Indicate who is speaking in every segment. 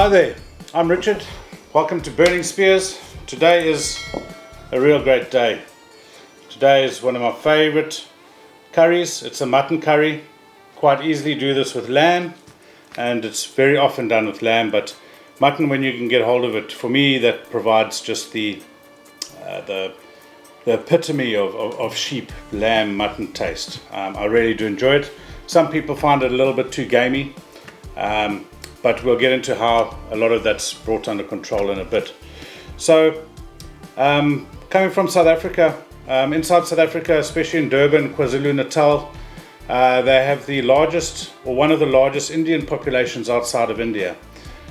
Speaker 1: Hi there, I'm Richard. Welcome to Burning Spears. Today is a real great day. Today is one of my favorite curries. It's a mutton curry. Quite easily do this with lamb, and it's very often done with lamb, but mutton, when you can get hold of it, for me that provides just the epitome of sheep, lamb, mutton taste. I really do enjoy it. Some people find it a little bit too gamey, but we'll get into how a lot of that's brought under control in a bit. So, coming from South Africa, inside South Africa, especially in Durban, KwaZulu-Natal, they have the largest, or one of the largest Indian populations outside of India.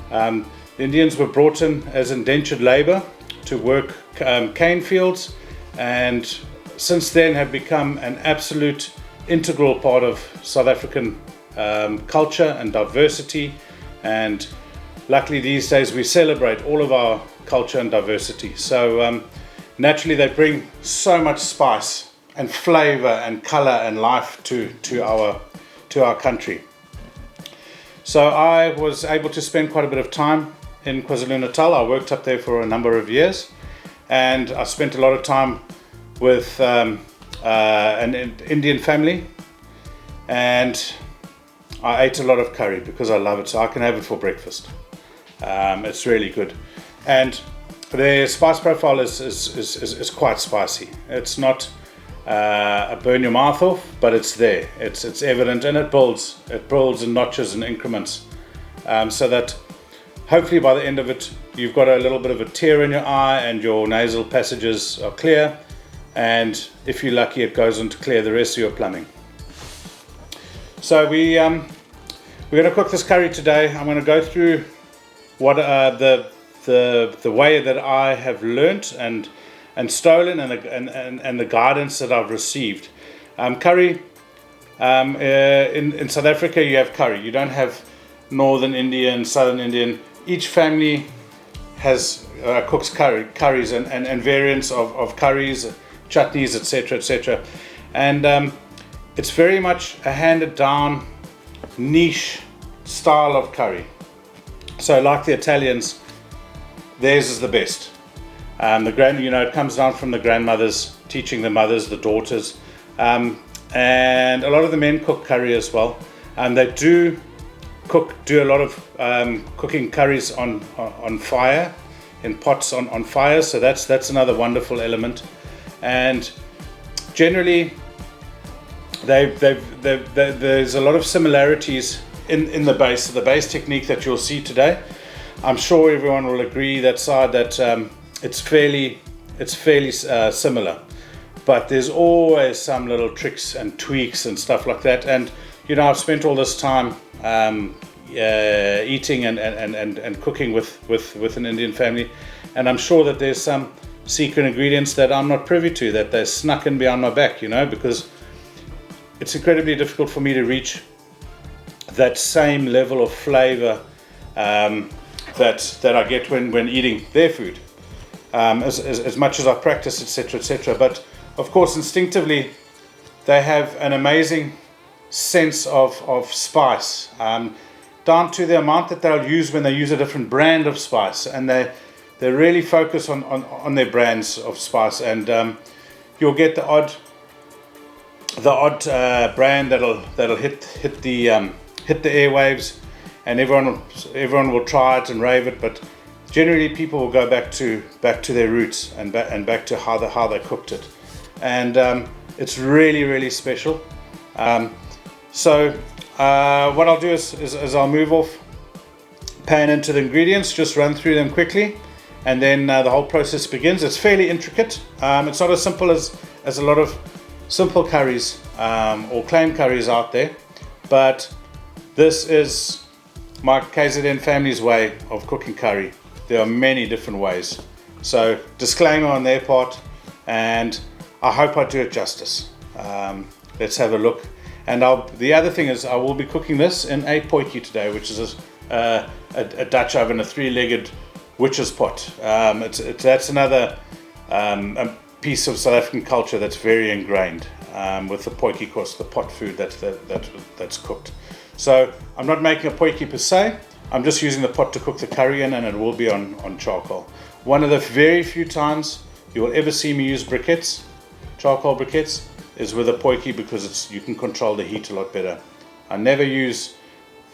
Speaker 1: The Indians were brought in as indentured labor to work cane fields, and since then have become an absolute integral part of South African culture and diversity. And luckily these days we celebrate all of our culture and diversity. So naturally they bring so much spice and flavor and color and life to our country. So I was able to spend quite a bit of time in KwaZulu-Natal. I worked up there for a number of years, and I spent a lot of time with an Indian family, and I ate a lot of curry because I love it, so I can have it for breakfast. It's really good, and their spice profile is quite spicy. It's not a burn your mouth off, but it's there. It's evident, and it builds in notches and increments, so that hopefully by the end of it you've got a little bit of a tear in your eye and your nasal passages are clear, and if you're lucky it goes on to clear the rest of your plumbing. So we're going to cook this curry today. I'm going to go through what the way that I have learnt and stolen, and the guidance that I've received. Curry, in South Africa you have curry. You don't have Northern Indian, Southern Indian. Each family has cooks curries and variants of curries, chutneys, etc. And it's very much a handed down niche style of curry. So like the Italians, theirs is the best. It comes down from the grandmothers teaching the mothers, the daughters, and a lot of the men cook curry as well. And they do a lot of cooking curries on fire, in pots on fire. So that's another wonderful element. And generally, there's a lot of similarities in the base technique that you'll see today. I'm sure everyone will agree that it's fairly similar, but there's always some little tricks and tweaks and stuff like that. And I've spent all this time eating and cooking with an Indian family, and I'm sure that there's some secret ingredients that I'm not privy to, that they're snuck in behind my back, because it's incredibly difficult for me to reach that same level of flavor that I get when eating their food, as much as I practice, etc. But of course, instinctively, they have an amazing sense of spice, down to the amount that they'll use when they use a different brand of spice, and they really focus on their brands of spice. And you'll get the odd brand that'll hit the airwaves, and everyone will try it and rave it, but generally people will go back to their roots and back to how they cooked it, and it's really special. So what I'll do is I'll move off pan into the ingredients, just run through them quickly, and then the whole process begins. It's fairly intricate. It's not as simple as a lot of simple curries or plain curries out there, but this is my KZN family's way of cooking curry. There are many different ways, so disclaimer on their part, and I hope I do it justice. Let's have a look. And the other thing is, I will be cooking this in a potjie today, which is a Dutch oven, a three-legged witch's pot. That's another a piece of South African culture that's very ingrained with the potjie, of course, the pot food that's cooked. So I'm not making a potjie per se, I'm just using the pot to cook the curry in, and it will be on charcoal. One of the very few times you will ever see me use briquettes, charcoal briquettes, is with a potjie, because you can control the heat a lot better. I never use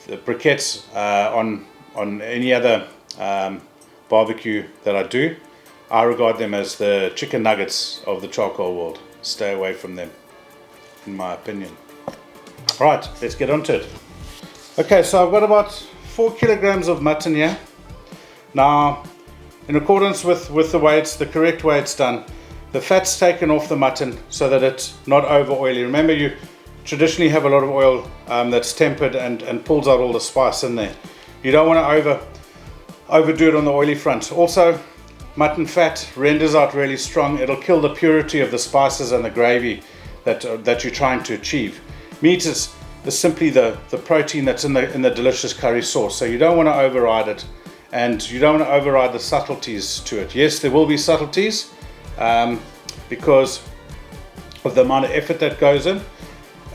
Speaker 1: the briquettes on any other barbecue that I do. I regard them as the chicken nuggets of the charcoal world. Stay away from them, in my opinion. Right, let's get onto it. Okay, so I've got about 4 kilograms of mutton here. Now, in accordance with the correct way it's done, the fat's taken off the mutton so that it's not over oily. Remember, you traditionally have a lot of oil that's tempered and pulls out all the spice in there. You don't want to overdo it on the oily front. Also, mutton fat renders out really strong. It'll kill the purity of the spices and the gravy that you're trying to achieve. Meat is simply the protein that's in the delicious curry sauce, so you don't want to override it, and you don't want to override the subtleties to it. Yes, there will be subtleties because of the amount of effort that goes in.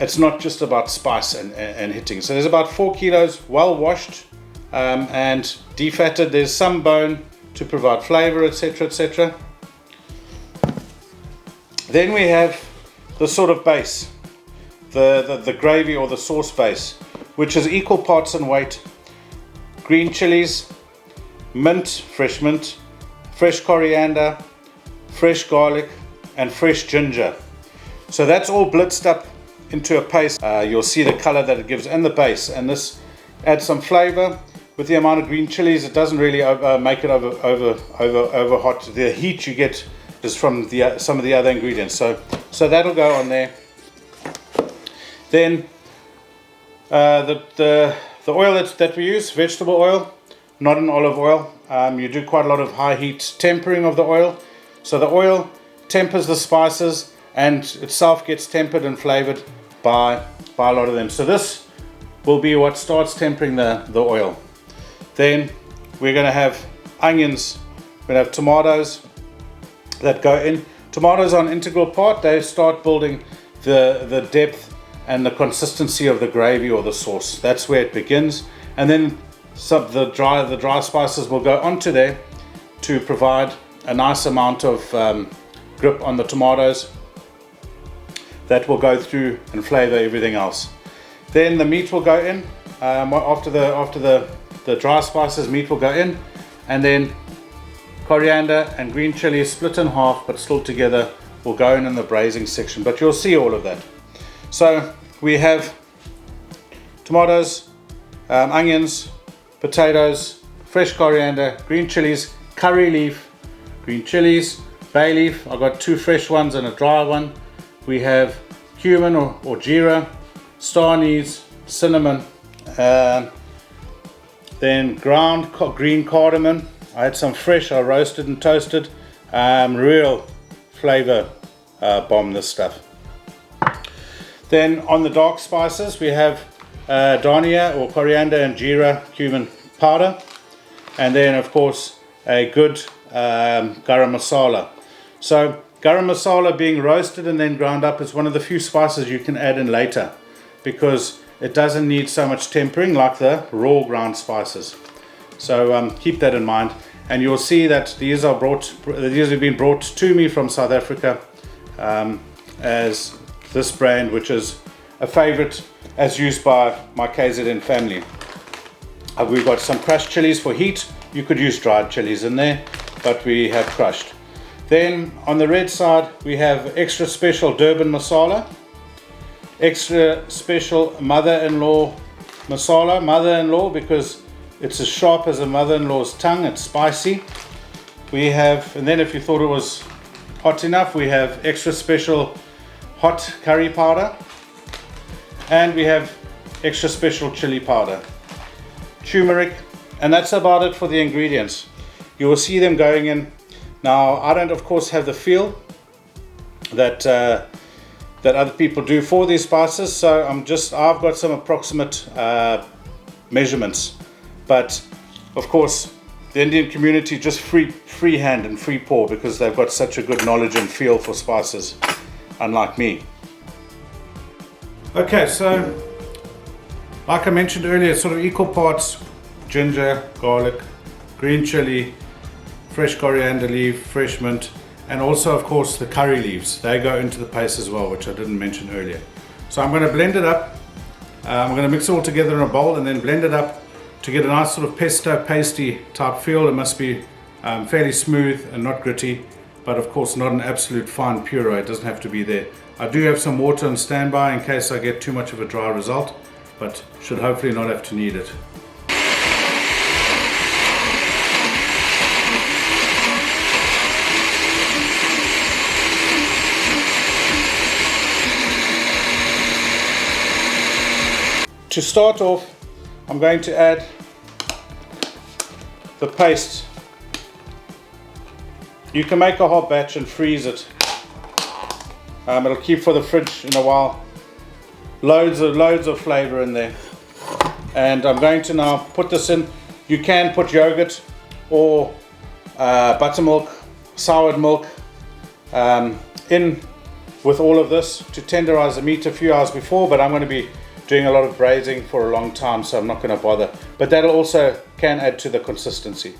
Speaker 1: It's not just about spice and hitting. So there's about 4 kilos, well washed and defatted. There's some bone to provide flavor, etc., etc. Then we have the sort of base, the gravy or the sauce base, which is equal parts in weight green chilies, mint, fresh coriander, fresh garlic, and fresh ginger. So that's all blitzed up into a paste. You'll see the color that it gives and the base, and this adds some flavor. With the amount of green chilies, it doesn't really make it over hot. The heat you get is from some of the other ingredients, so that'll go on there. Then the oil that we use, vegetable oil, not an olive oil. You do quite a lot of high heat tempering of the oil, so the oil tempers the spices and itself gets tempered and flavored by a lot of them. So this will be what starts tempering the oil. Then we're going to have onions, we're going to have tomatoes that go in. Tomatoes are an integral part. They start building the depth and the consistency of the gravy or the sauce. That's where it begins. And then the dry spices will go onto there to provide a nice amount of grip on the tomatoes that will go through and flavor everything else. Then the meat will go in. After the dry spices, meat will go in, and then coriander and green chili split in half but still together will go in the braising section, but you'll see all of that. So we have tomatoes, onions, potatoes, fresh coriander, green chilies, curry leaf, green chilies, bay leaf. I've got 2 fresh ones and a dry one. We have cumin or jeera, star anise, cinnamon, then ground green cardamom. I had some fresh, I roasted and toasted. Real flavor bomb, this stuff. Then on the dark spices we have dhania or coriander and jeera cumin powder, and then of course a good garam masala. So garam masala, being roasted and then ground up, is one of the few spices you can add in later, because it doesn't need so much tempering like the raw ground spices. So keep that in mind, and you'll see that these have been brought to me from South Africa as this brand, which is a favorite as used by my KZN family. We've got some crushed chilies for heat. You could use dried chilies in there, but we have crushed. Then on the red side we have extra special Durban masala, extra special mother-in-law masala. Mother-in-law because it's as sharp as a mother-in-law's tongue. It's spicy. We have, and then if you thought it was hot enough, we have extra special hot curry powder, and we have extra special chili powder, turmeric, and that's about it for the ingredients. You will see them going in. Now I don't of course have the feel that other people do for these spices, so I've got some approximate measurements, but of course the Indian community just freehand and free pour because they've got such a good knowledge and feel for spices, unlike me. Okay, so like I mentioned earlier, sort of equal parts ginger, garlic, green chili, fresh coriander leaf, fresh mint, and also of course the curry leaves. They go into the paste as well, which I didn't mention earlier. So I'm going to blend it up. I'm going to mix it all together in a bowl and then blend it up to get a nice sort of pesto pasty type feel. It must be fairly smooth and not gritty, but of course not an absolute fine puree. It doesn't have to be there. I do have some water on standby in case I get too much of a dry result, but should hopefully not have to need it. To start off, I'm going to add the paste. You can make a hot batch and freeze it. It'll keep for the fridge in a while. Loads of flavor in there. And I'm going to now put this in. You can put yogurt or buttermilk, soured milk in with all of this to tenderize the meat a few hours before, but I'm going to be doing a lot of braising for a long time, so I'm not going to bother. But that'll also can add to the consistency.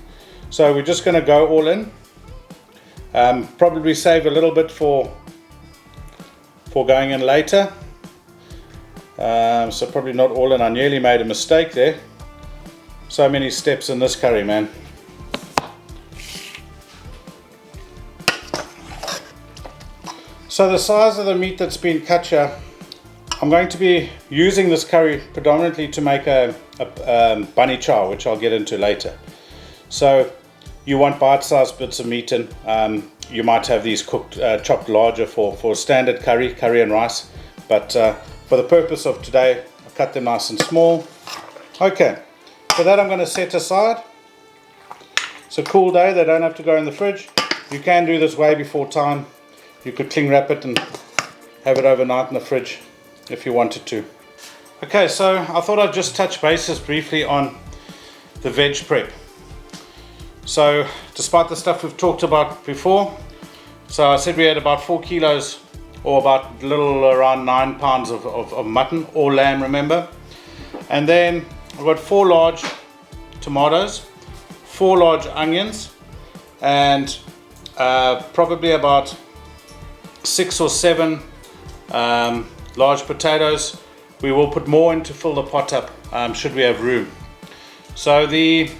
Speaker 1: So we're just going to go all in. Probably save a little bit for going in later. So probably not all in. I nearly made a mistake there. So many steps in this curry, man. So the size of the meat that's been cut here, I'm going to be using this curry predominantly to make a Bunny Chow, which I'll get into later. So you want bite-sized bits of meat in. You might have these cooked, chopped larger for standard curry and rice. But for the purpose of today, I'll cut them nice and small. Okay, so that I'm going to set aside. It's a cool day, they don't have to go in the fridge. You can do this way before time. You could cling wrap it and have it overnight in the fridge if you wanted to. Okay, so I thought I'd just touch bases briefly on the veg prep. So despite the stuff we've talked about before, so I said we had about 4 kilos or about a little around 9 pounds of mutton or lamb, remember. And then I've got 4 large tomatoes, 4 large onions, and probably about 6 or 7 large potatoes. We will put more in to fill the pot up should we have room. So the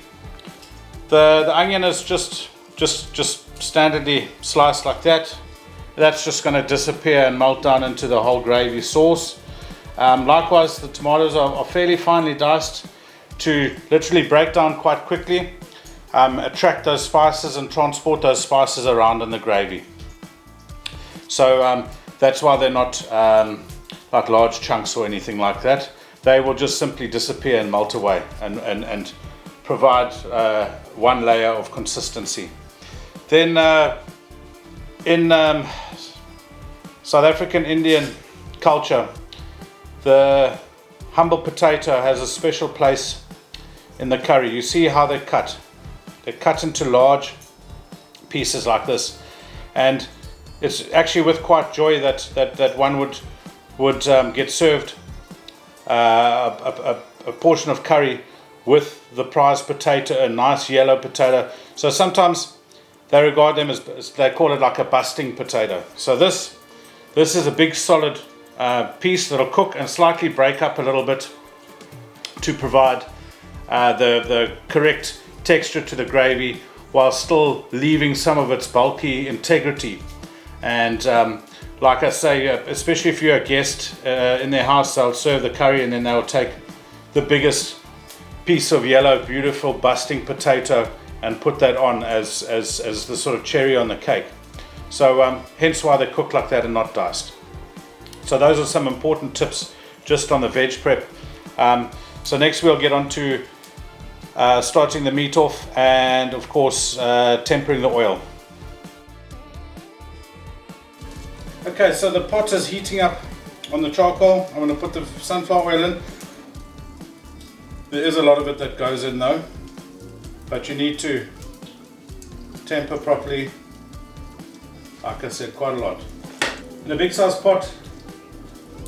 Speaker 1: onion is just standardly sliced like that. That's just going to disappear and melt down into the whole gravy sauce. Likewise, the tomatoes are fairly finely diced to literally break down quite quickly, attract those spices and transport those spices around in the gravy. So that's why they're not like large chunks or anything like that. They will just simply disappear and melt away and provide one layer of consistency. Then in South African Indian culture, the humble potato has a special place in the curry. You see how they're cut. They're cut into large pieces like this, and it's actually with quite joy that one would get served a portion of curry with the prized potato, a nice yellow potato. So sometimes they regard them as, they call it like a busting potato. So this is a big solid piece that'll cook and slightly break up a little bit to provide the correct texture to the gravy while still leaving some of its bulky integrity. And like I say, especially if you're a guest in their house, they'll serve the curry and then they'll take the biggest piece of yellow, beautiful busting potato and put that on as the sort of cherry on the cake. So hence why they cook like that and not diced. So those are some important tips just on the veg prep. So next we'll get on to starting the meat off and of course tempering the oil. Okay, so the pot is heating up on the charcoal. I'm going to put the sunflower oil in. There is a lot of it that goes in though, but you need to temper properly. Like I said, quite a lot. In a big size pot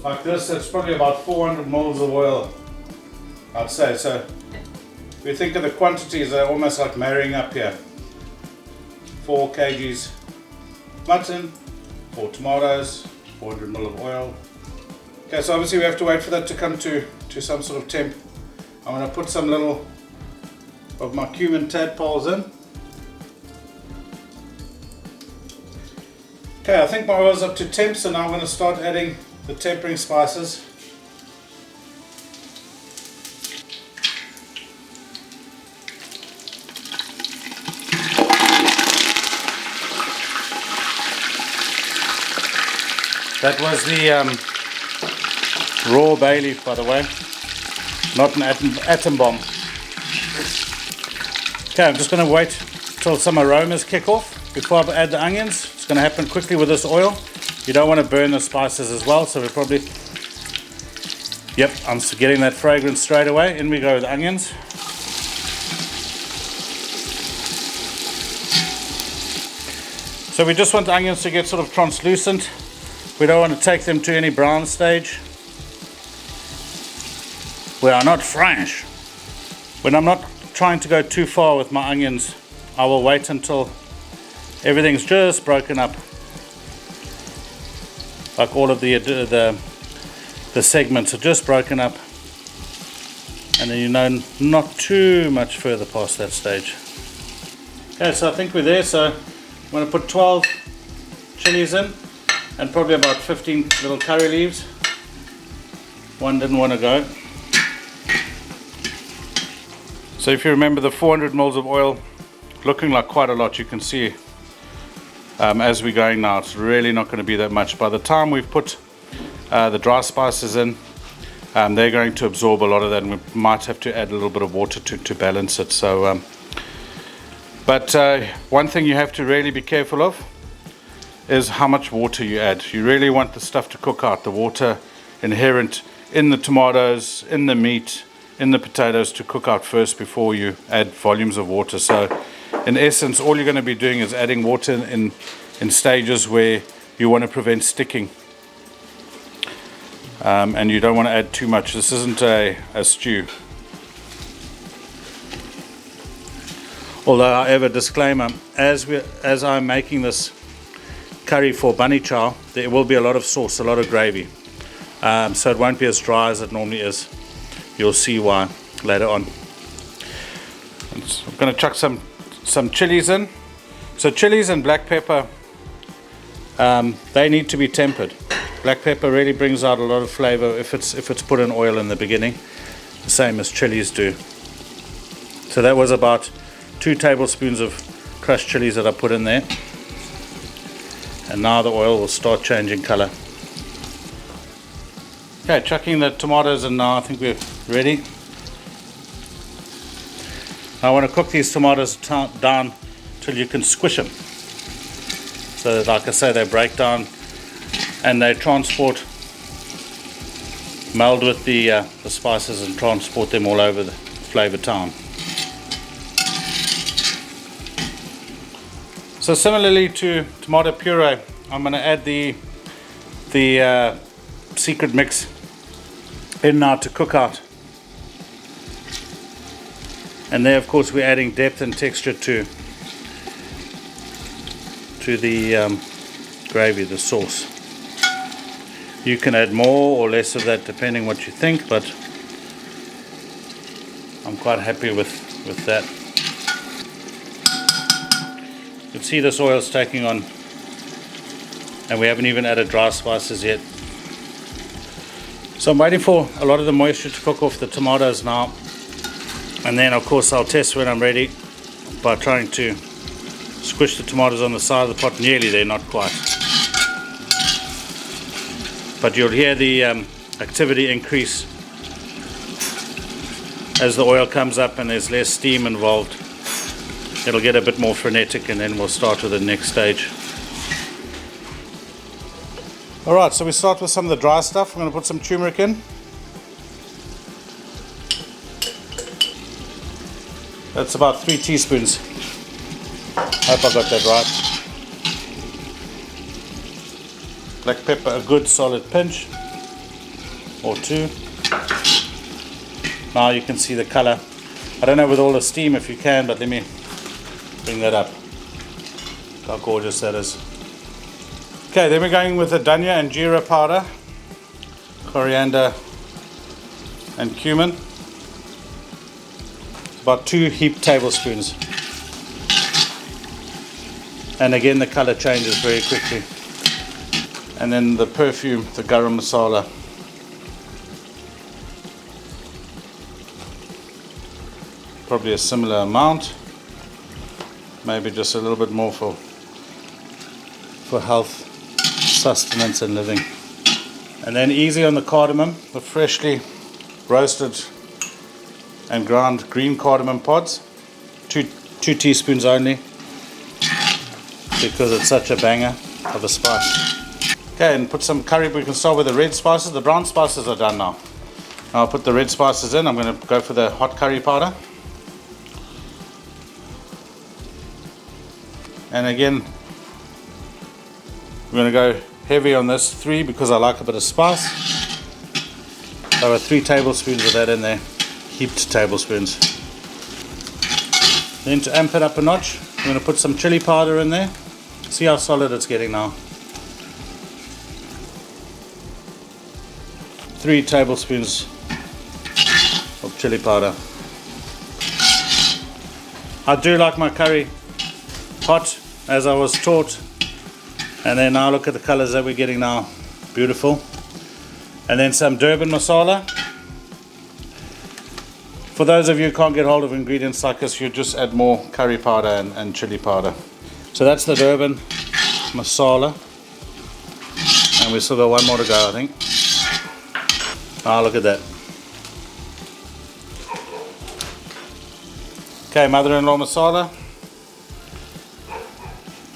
Speaker 1: like this, it's probably about 400 mils of oil, I'd say. So we think of the quantities, they're almost like marrying up here. 4 kgs mutton, 4 tomatoes, 400 ml of oil. Okay, so obviously we have to wait for that to come to some sort of temp. I'm going to put some little of my cumin tadpoles in. Okay, I think my oil's up to temp, so now I'm going to start adding the tempering spices. That was the raw bay leaf, by the way, not an atom bomb. Okay, I'm just going to wait till some aromas kick off before I add the onions. It's going to happen quickly with this oil. You don't want to burn the spices as well, so we probably... Yep, I'm getting that fragrance straight away. In we go with the onions. So we just want the onions to get sort of translucent. We don't want to take them to any brown stage. We are not French. When I'm not trying to go too far with my onions, I will wait until everything's just broken up. Like all of the segments are just broken up. And then you know not too much further past that stage. Okay, so I think we're there. So I'm going to put 12 chilies in. And probably about 15 little curry leaves. One didn't want to go. So if you remember the 400 ml of oil, looking like quite a lot, you can see as we're going now, it's really not going to be that much. By the time we've put the dry spices in, they're going to absorb a lot of that, and we might have to add a little bit of water to balance it. So, but one thing you have to really be careful of is how much water you add. You really want the stuff to cook out, the water inherent in the tomatoes, in the meat, in the potatoes to cook out first before you add volumes of water. So in essence, all you're going to be doing is adding water in stages where you want to prevent sticking. And you don't want to add too much. This isn't a stew. Although, however, disclaimer, as I'm making this curry for Bunny Chow, there will be a lot of sauce, a lot of gravy, so it won't be as dry as it normally is. You'll see why later on. I'm going to chuck some chilies in. So chilies and black pepper, they need to be tempered. Black pepper really brings out a lot of flavor if it's put in oil in the beginning, the same as chilies do. So that was about 2 tablespoons of crushed chilies that I put in there. And now the oil will start changing color. Okay, chucking the tomatoes in now. I think we're ready. Now I want to cook these tomatoes down till you can squish them. So that, like I say, they break down and they meld with the spices and transport them all over the flavor town. So similarly to tomato puree, I'm going to add the secret mix in now to cook out. And there, of course, we're adding depth and texture to the gravy, the sauce. You can add more or less of that depending what you think, but I'm quite happy with that. You can see this oil is taking on, and we haven't even added dry spices yet. So I'm waiting for a lot of the moisture to cook off the tomatoes now, and then of course I'll test when I'm ready by trying to squish the tomatoes on the side of the pot. Nearly there, not quite. But you'll hear the activity increase as the oil comes up and there's less steam involved. It'll get a bit more frenetic, and then we'll start with the next stage. Alright, so we start with some of the dry stuff. I'm going to put some turmeric in. That's about 3 teaspoons. Hope I got that right. Black pepper, a good solid pinch or 2. Now you can see the color I don't know with all the steam if you can, but let me bring that up. Look how gorgeous that is. Okay, then we're going with the dhania and jeera powder, coriander and cumin. About 2 heaped tablespoons. And again the color changes very quickly. And then the perfume, the garam masala. Probably a similar amount. Maybe just a little bit more for health, sustenance and living. And then easy on the cardamom, the freshly roasted and ground green cardamom pods. 2 teaspoons only, because it's such a banger of a spice. Okay, and put some curry. We can start with the red spices. The brown spices are done now. Now I'll put the red spices in. I'm going to go for the hot curry powder. And again, we're going to go heavy on this, 3, because I like a bit of spice. So 3 tablespoons of that in there, heaped tablespoons. Then to amp it up a notch, I'm going to put some chili powder in there. See how solid it's getting now. 3 tablespoons of chili powder. I do like my curry hot, as I was taught. And then now look at the colors that we're getting now. Beautiful. And then some Durban masala. For those of you who can't get hold of ingredients like this, you just add more curry powder and chili powder. So that's the Durban masala. And we've still got one more to go, I think. Ah, look at that. Okay, mother-in-law masala.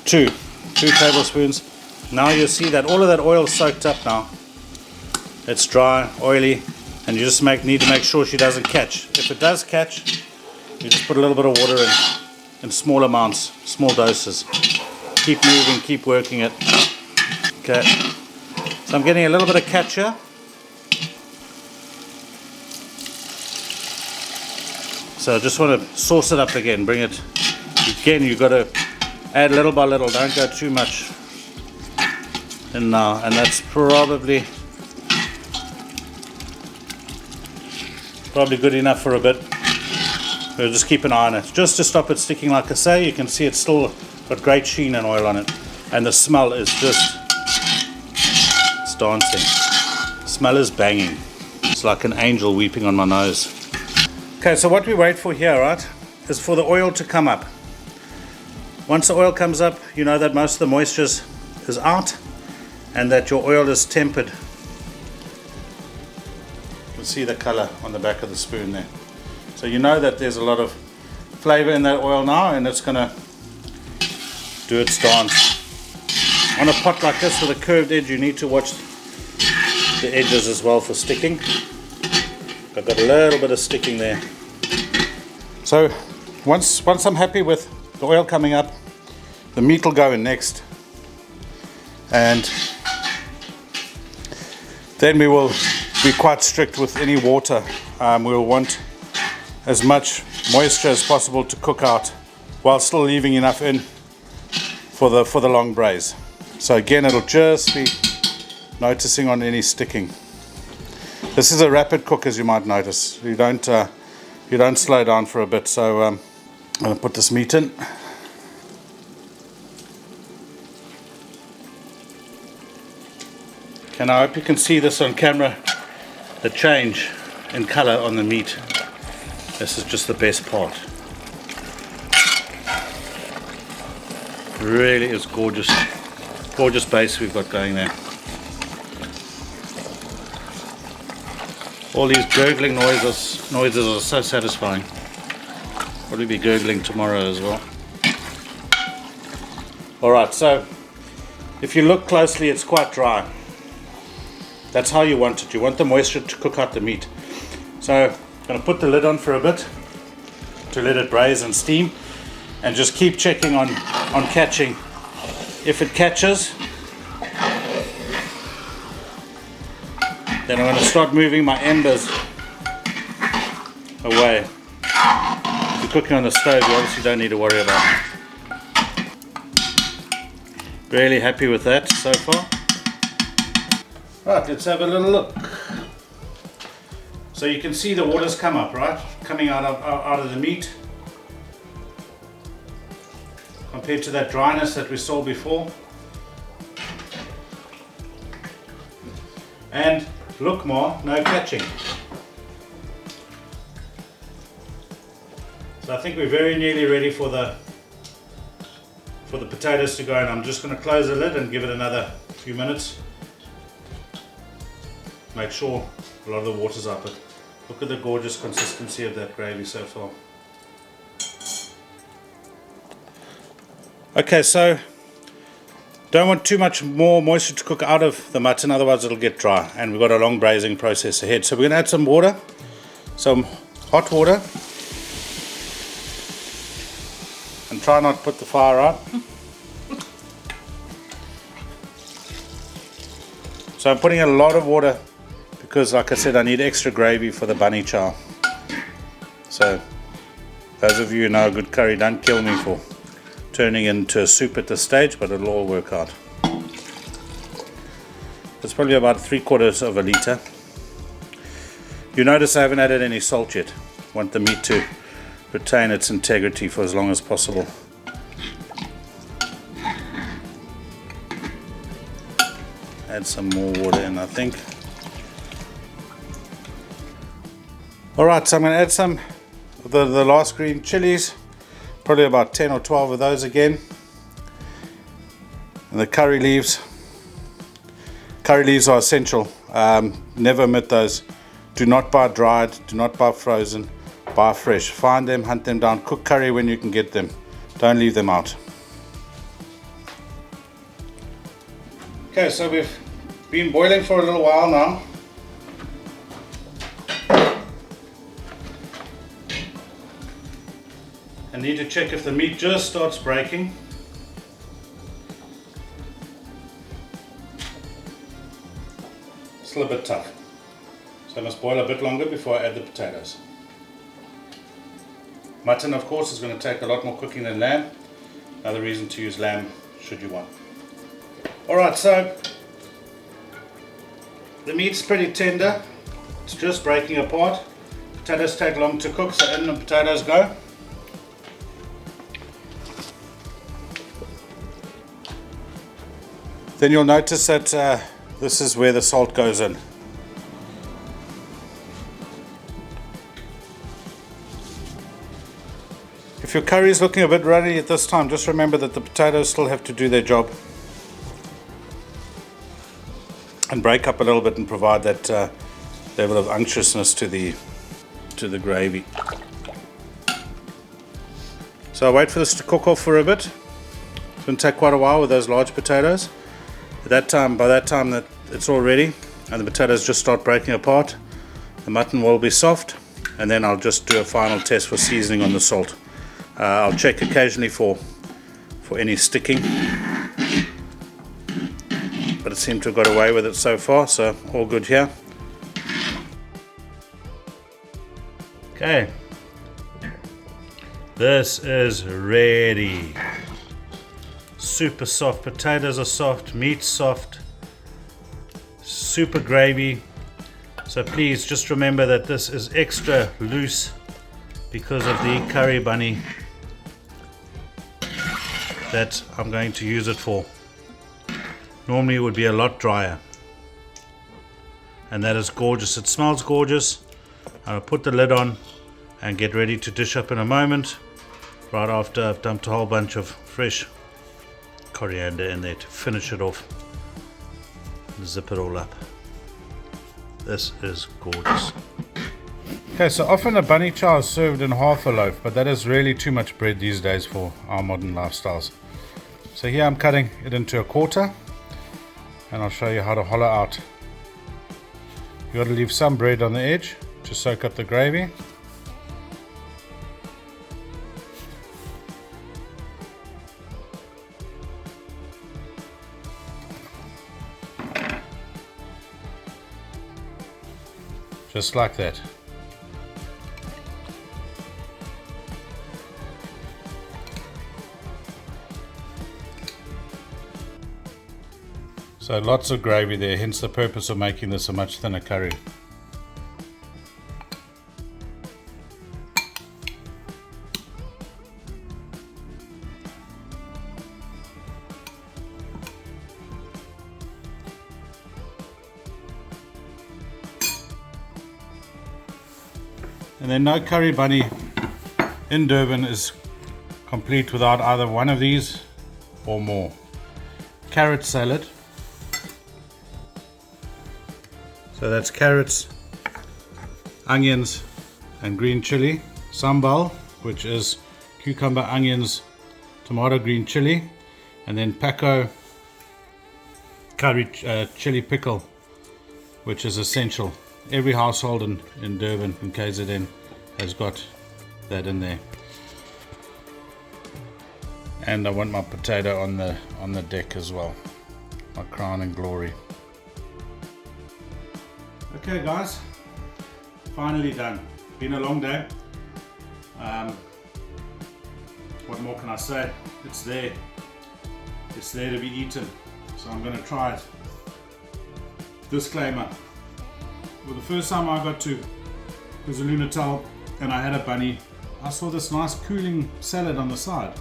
Speaker 1: 2 tablespoons. Now you'll see that all of that oil is soaked up now. It's dry, oily, and you just need to make sure she doesn't catch. If it does catch, you just put a little bit of water in small amounts, small doses. Keep moving, keep working it. Okay. So I'm getting a little bit of catch here. So I just want to sauce it up again, bring it. Again, you've got to add little by little, don't go too much in now. And that's probably good enough for a bit. We'll just keep an eye on it, just to stop it sticking. Like I say, you can see it's still got great sheen and oil on it. And the smell is just, it's dancing. The smell is banging. It's like an angel weeping on my nose. Okay, so what we wait for here, right, is for the oil to come up. Once the oil comes up, you know that most of the moisture is out and that your oil is tempered. You'll see the color on the back of the spoon there. So you know that there's a lot of flavor in that oil now, and it's going to do its dance. On a pot like this with a curved edge, you need to watch the edges as well for sticking. I've got a little bit of sticking there. So once I'm happy with the oil coming up, the meat will go in next, and then we will be quite strict with any water. We will want as much moisture as possible to cook out, while still leaving enough in for the long braise. So again, it'll just be noticing on any sticking. This is a rapid cook, as you might notice. You don't slow down for a bit. So I'm going to put this meat in. And I hope you can see this on camera, the change in color on the meat. This is just the best part. Really is gorgeous, gorgeous base we've got going there. All these gurgling noises are so satisfying. Probably be gurgling tomorrow as well. Alright, so if you look closely, it's quite dry. That's how you want it. You want the moisture to cook out the meat. So I'm going to put the lid on for a bit to let it braise and steam, and just keep checking on catching. If it catches, then I'm going to start moving my embers away. cooking on the stove, you obviously don't need to worry about. Really happy with that so far. Right, let's have a little look. So you can see the water's come up, right? Coming out of the meat. Compared to that dryness that we saw before. And look more, no catching. So I think we're very nearly ready for the potatoes to go in. I'm just going to close the lid and give it another few minutes. Make sure a lot of the water's up. But look at the gorgeous consistency of that gravy so far. Okay, so don't want too much more moisture to cook out of the mutton, otherwise it'll get dry, and we've got a long braising process ahead. So we're going to add some water, some hot water, and try not to put the fire out. So I'm putting a lot of water because, like I said, I need extra gravy for the bunny chow. So those of you who know a good curry, don't kill me for turning into a soup at this stage, but it'll all work out. It's probably about 3/4 of a litre. You notice I haven't added any salt yet. I want the meat to retain its integrity for as long as possible. Add some more water in, I think. Alright, so I'm going to add some of the last green chilies. Probably about 10 or 12 of those again. And the curry leaves. Curry leaves are essential. Never omit those. Do not buy dried, do not buy frozen, buy fresh. Find them, hunt them down, cook curry when you can get them. Don't leave them out. Okay, so we've been boiling for a little while now. I need to check if the meat just starts breaking. Still a bit tough. So I must boil a bit longer before I add the potatoes. Mutton, of course, is going to take a lot more cooking than lamb. Another reason to use lamb should you want. Alright, so the meat's pretty tender. It's just breaking apart. Potatoes take long to cook, so in the potatoes go. Then you'll notice that this is where the salt goes in. If your curry is looking a bit runny at this time, just remember that the potatoes still have to do their job and break up a little bit and provide that level of unctuousness to the gravy. So I'll wait for this to cook off for a bit. It's going to take quite a while with those large potatoes. By that time that it's all ready and the potatoes just start breaking apart, the mutton will be soft, and then I'll just do a final test for seasoning on the salt. I'll check occasionally for any sticking, but it seemed to have got away with it so far, so all good here. Okay, this is ready. Super soft, potatoes are soft, meat's soft, super gravy. So please just remember that this is extra loose because of the curry bunny that I'm going to use it for. Normally it would be a lot drier, and that is gorgeous. It smells gorgeous. I'll put the lid on and get ready to dish up in a moment, right after I've dumped a whole bunch of fresh coriander in there to finish it off and zip it all up. This is gorgeous. Okay, so often a bunny chow is served in half a loaf, but that is really too much bread these days for our modern lifestyles. So here I'm cutting it into a quarter, and I'll show you how to hollow out. You got to leave some bread on the edge to soak up the gravy. Just like that. So lots of gravy there, hence the purpose of making this a much thinner curry. And then no curry bunny in Durban is complete without either one of these or more. Carrot salad. So that's carrots, onions and green chili. Sambal, which is cucumber, onions, tomato, green chili. And then Paco curry chili pickle, which is essential. Every household in Durban and KZN has got that in there. And I want my potato on the deck as well, my crown and glory. Okay guys, finally done. Been a long day. What more can I say? It's there. It's there to be eaten. So I'm going to try it. Disclaimer. Well, the first time I got to KwaZulu-Natal and I had a bunny, I saw this nice cooling salad on the side.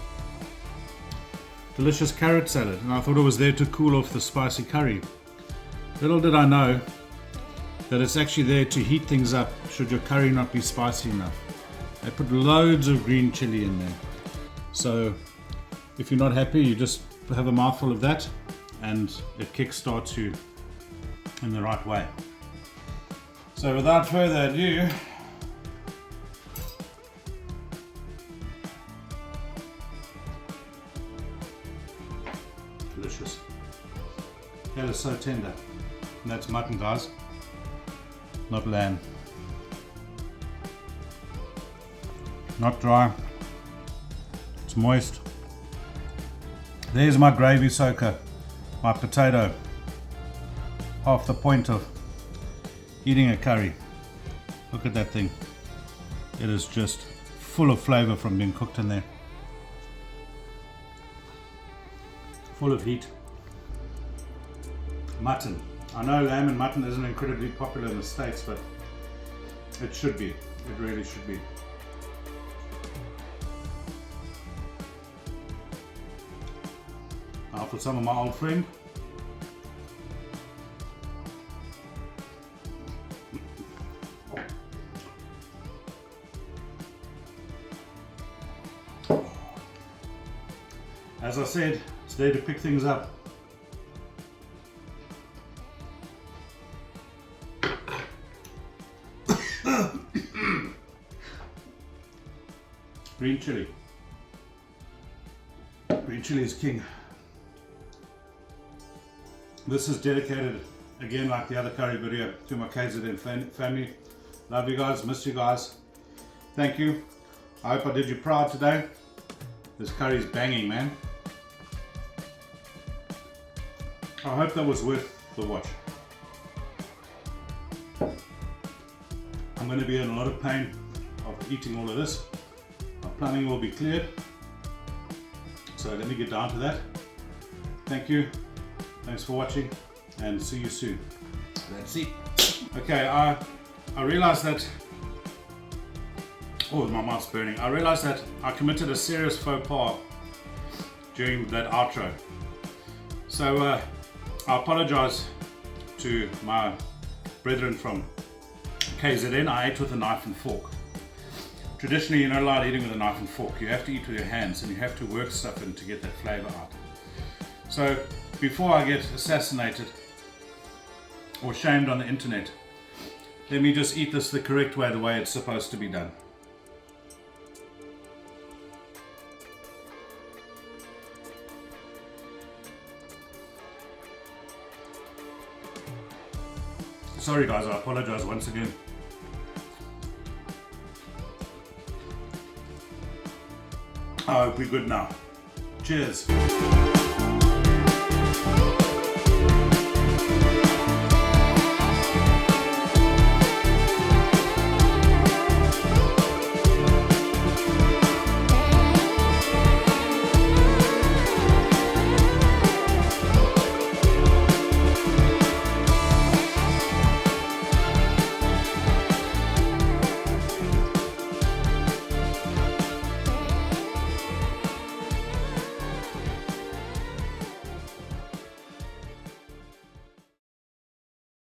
Speaker 1: Delicious carrot salad, and I thought it was there to cool off the spicy curry. Little did I know that it's actually there to heat things up should your curry not be spicy enough. They put loads of green chili in there. So if you're not happy, you just have a mouthful of that and it kickstarts you in the right way. So without further ado, delicious. That is so tender. And that's mutton, guys, not lamb. Not dry, it's moist. There's my gravy soaker, my potato. Half the point of eating a curry. Look at that thing. It is just full of flavor from being cooked in there. Full of heat. Mutton. I know lamb and mutton isn't incredibly popular in the States, but it should be. It really should be. Now for some of my old friend. As I said, it's there to pick things up. Green chili. Green chili is king. This is dedicated, again like the other curry video, to my KZN family. Love you guys, miss you guys. Thank you. I hope I did you proud today. This curry is banging, man. I hope that was worth the watch. I'm going to be in a lot of pain after eating all of this. My plumbing will be cleared. So let me get down to that. Thank you. Thanks for watching and see you soon. That's it. Okay, I realized that, oh, my mouth's burning. I realized that I committed a serious faux pas during that outro. So I apologize to my brethren from KZN. I ate with a knife and fork. Traditionally, you're not allowed eating with a knife and fork. You have to eat with your hands and you have to work stuff in to get that flavor out. So before I get assassinated or shamed on the internet, let me just eat this the correct way, the way it's supposed to be done. Sorry guys, I apologize once again. I hope we're good now. Cheers.